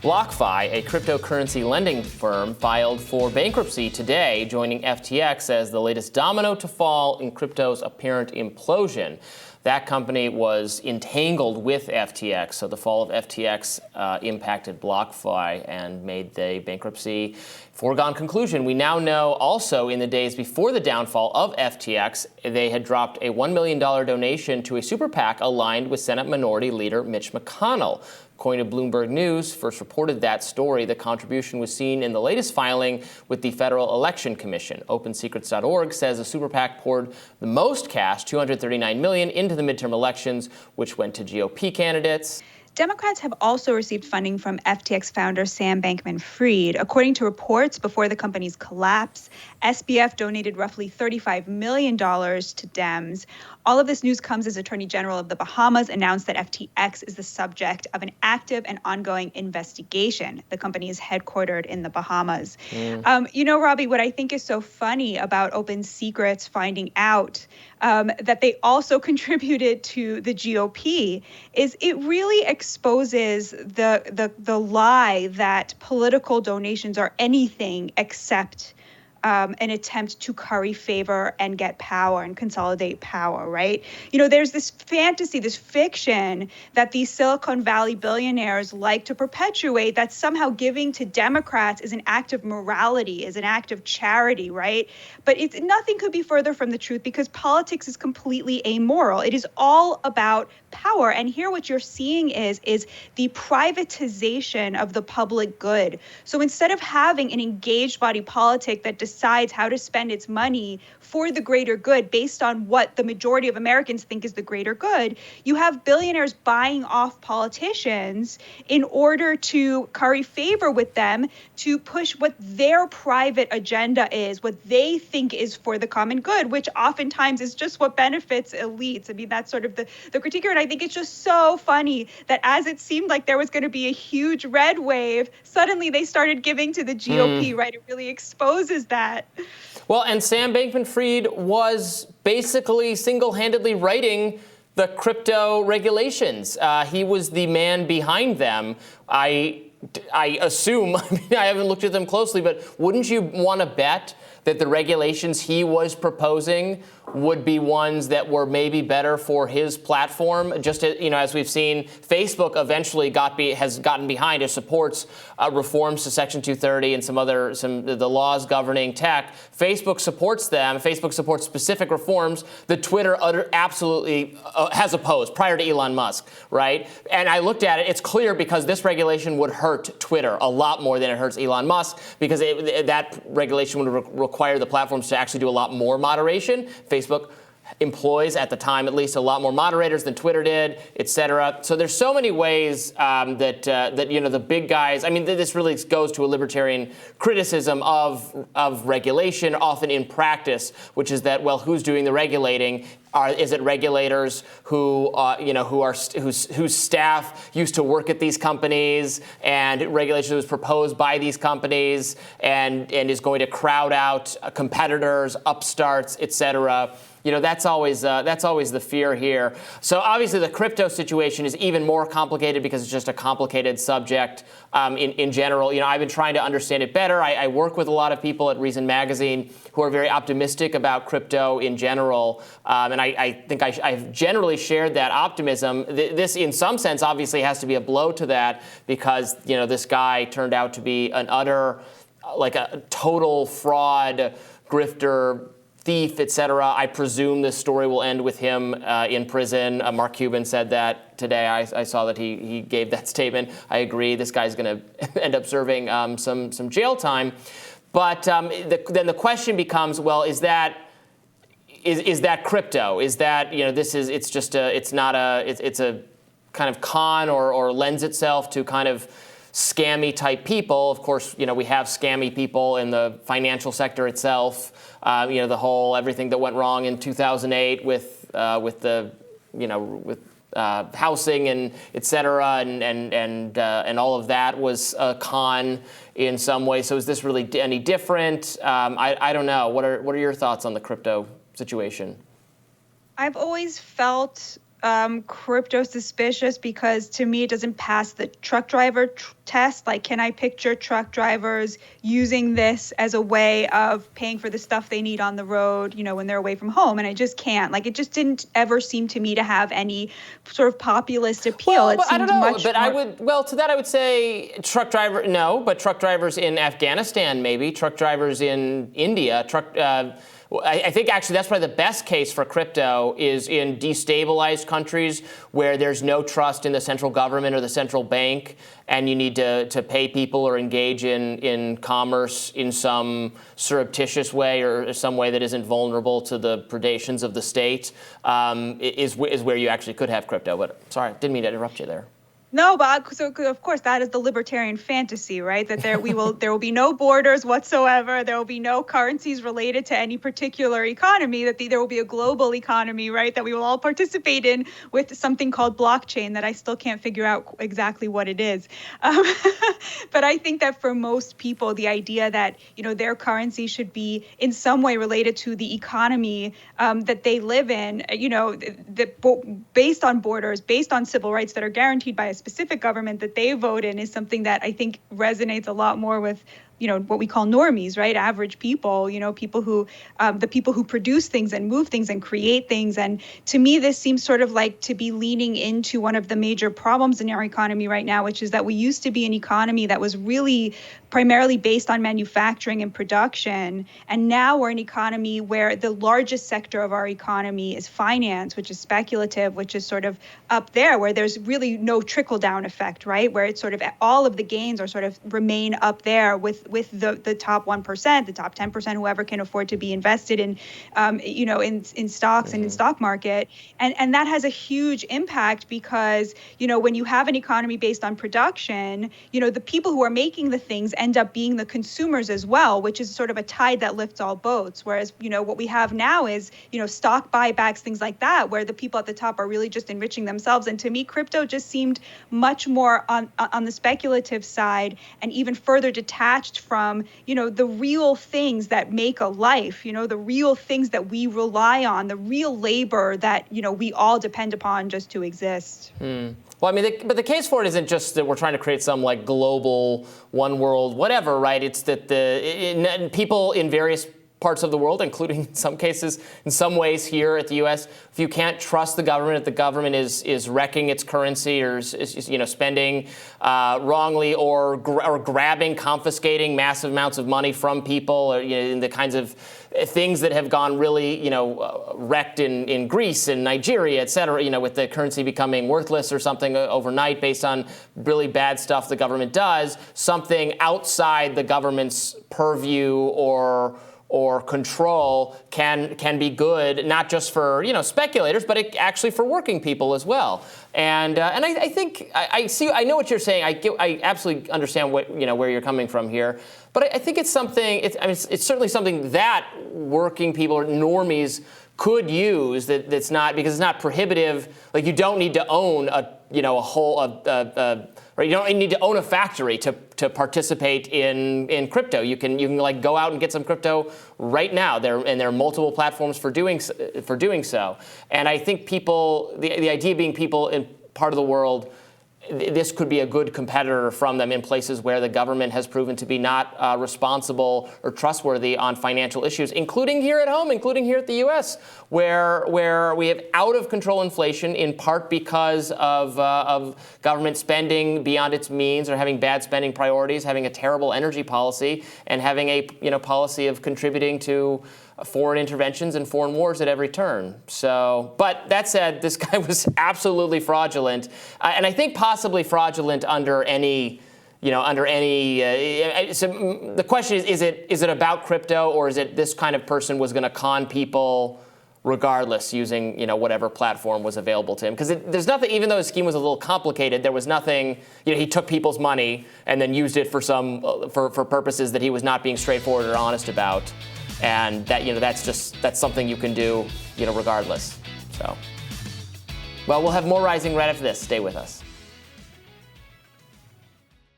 BlockFi, a cryptocurrency lending firm, filed for bankruptcy today, joining FTX as the latest domino to fall in crypto's apparent implosion. That company was entangled with FTX, so the fall of FTX impacted BlockFi and made the bankruptcy foregone conclusion. We now know also in the days before the downfall of FTX, they had dropped a $1 million donation to a super PAC aligned with Senate Minority Leader Mitch McConnell. According to Bloomberg News, first reported that story. The contribution was seen in the latest filing with the Federal Election Commission. OpenSecrets.org says the super PAC poured the most cash, $239 million, into the midterm elections, which went to GOP candidates. Democrats have also received funding from FTX founder Sam Bankman-Fried. According to reports, before the company's collapse, SBF donated roughly $35 million to Dems. All of this news comes as Attorney General of the Bahamas announced that FTX is the subject of an active and ongoing investigation. The company is headquartered in the Bahamas. Robbie, what I think is so funny about Open Secrets finding out that they also contributed to the GOP is it really exposes the lie that political donations are anything except an attempt to curry favor and get power and consolidate power, right? There's this fantasy, this fiction that these Silicon Valley billionaires like to perpetuate that somehow giving to Democrats is an act of morality, is an act of charity, right? But nothing could be further from the truth because politics is completely amoral. It is all about power. And here what you're seeing is the privatization of the public good. So instead of having an engaged body politic that decides how to spend its money for the greater good based on what the majority of Americans think is the greater good, you have billionaires buying off politicians in order to curry favor with them to push what their private agenda is, what they think is for the common good, which oftentimes is just what benefits elites. I mean, that's sort of the critique here. And I think it's just so funny that as it seemed like there was going to be a huge red wave, suddenly they started giving to the GOP, right? It really exposes that. Well, and Sam Bankman-Fried was basically single-handedly writing the crypto regulations. He was the man behind them. I assume, I haven't looked at them closely, but wouldn't you want to bet that the regulations he was proposing would be ones that were maybe better for his platform? Just as we've seen, Facebook eventually has gotten behind. It supports reforms to Section 230 and some the laws governing tech. Facebook supports them. Facebook supports specific reforms that Twitter absolutely has opposed prior to Elon Musk, right? And I looked at it. It's clear because this regulation would hurt Twitter a lot more than it hurts Elon Musk because that regulation would require the platforms to actually do a lot more moderation. Facebook employs, at the time at least, a lot more moderators than Twitter did, et cetera. So there's so many ways that the big guys, I mean, this really goes to a libertarian criticism of regulation, often in practice, which is that, well, who's doing the regulating? Is it regulators whose staff used to work at these companies, and regulation was proposed by these companies and is going to crowd out competitors, upstarts, et cetera? That's always the fear here. So obviously the crypto situation is even more complicated because it's just a complicated subject in general. I've been trying to understand it better. I work with a lot of people at Reason Magazine who are very optimistic about crypto in general, and I think I've generally shared that optimism. This, in some sense, obviously has to be a blow to that because this guy turned out to be an utter, a total fraud, grifter, thief, et cetera. I presume this story will end with him in prison. Mark Cuban said that today. I saw that he gave that statement. I agree. This guy's going to end up serving some jail time. But then the question becomes, well, is that crypto? Is that it's a kind of con or lends itself to kind of scammy type people? Of course, we have scammy people in the financial sector itself. The whole everything that went wrong in 2008 with housing and et cetera, and all of that was a con in some way. So is this really any different? I don't know. What are your thoughts on the crypto situation? I've always felt crypto suspicious because to me it doesn't pass the truck driver test. Like, can I picture truck drivers using this as a way of paying for the stuff they need on the road, when they're away from home? And I just can't. Like, it just didn't ever seem to me to have any sort of populist appeal. Well, I don't know, but to that I would say truck driver, no, but truck drivers in Afghanistan, maybe, truck drivers in India, I think actually that's probably the best case for crypto is in destabilized countries where there's no trust in the central government or the central bank, and you need to pay people or engage in commerce in some surreptitious way or some way that isn't vulnerable to the predations of the state, is where you actually could have crypto. But sorry, didn't mean to interrupt you there. No, but so of course that is the libertarian fantasy, right? That there will be no borders whatsoever. There will be no currencies related to any particular economy. That there will be a global economy, right? That we will all participate in with something called blockchain that I still can't figure out exactly what it is. But I think that for most people, the idea that their currency should be in some way related to the economy that they live in, based on borders, based on civil rights that are guaranteed by a specific government that they vote in, is something that I think resonates a lot more with what we call normies, right? Average people, people who, the people who produce things and move things and create things. And to me, this seems sort of like to be leaning into one of the major problems in our economy right now, which is that we used to be an economy that was really primarily based on manufacturing and production. And now we're an economy where the largest sector of our economy is finance, which is speculative, which is sort of up there where there's really no trickle down effect, right? Where it's sort of all of the gains are sort of remain up there with the top 1%, the top 10%, whoever can afford to be invested in, in stocks and in stock market. And that has a huge impact because, when you have an economy based on production, the people who are making the things end up being the consumers as well, which is sort of a tide that lifts all boats. Whereas, what we have now is, stock buybacks, things like that, where the people at the top are really just enriching themselves. And to me, crypto just seemed much more on the speculative side and even further detached from, the real things that make a life, the real things that we rely on, the real labor that, we all depend upon just to exist. Well, I mean, but the case for it isn't just that we're trying to create some like global one world, whatever, right? It's that people in various parts of the world, including in some cases, in some ways here at the U.S., if you can't trust the government, if the government is wrecking its currency or is spending wrongly or grabbing, confiscating massive amounts of money from people, or in the kinds of things that have gone really, wrecked in Greece and Nigeria, et cetera, with the currency becoming worthless or something overnight based on really bad stuff the government does, something outside the government's purview or control can be good, not just for speculators, but actually for working people as well. And I think I know what you're saying. I absolutely understand where you're coming from here. But I think it's something. It's certainly something that working people or normies could use. That's not because it's not prohibitive. Like you don't need to own or you don't need to own a factory to participate in crypto. You can like go out and get some crypto right now. There are multiple platforms for doing so. And I think people, the idea being people in part of the world, this could be a good competitor from them in places where the government has proven to be not responsible or trustworthy on financial issues, including here at home, including here at the U.S., where we have out of control inflation in part because of government spending beyond its means or having bad spending priorities, having a terrible energy policy, and having a policy of contributing to foreign interventions and foreign wars at every turn. So, but that said, this guy was absolutely fraudulent, and I think possibly fraudulent under any. So the question is it about crypto, or is it this kind of person was going to con people regardless using whatever platform was available to him? Because there's nothing, even though his scheme was a little complicated, there was nothing. He took people's money and then used it for for purposes that he was not being straightforward or honest about. And that that's something you can do regardless. So, well, we'll have more Rising right after this. Stay with us.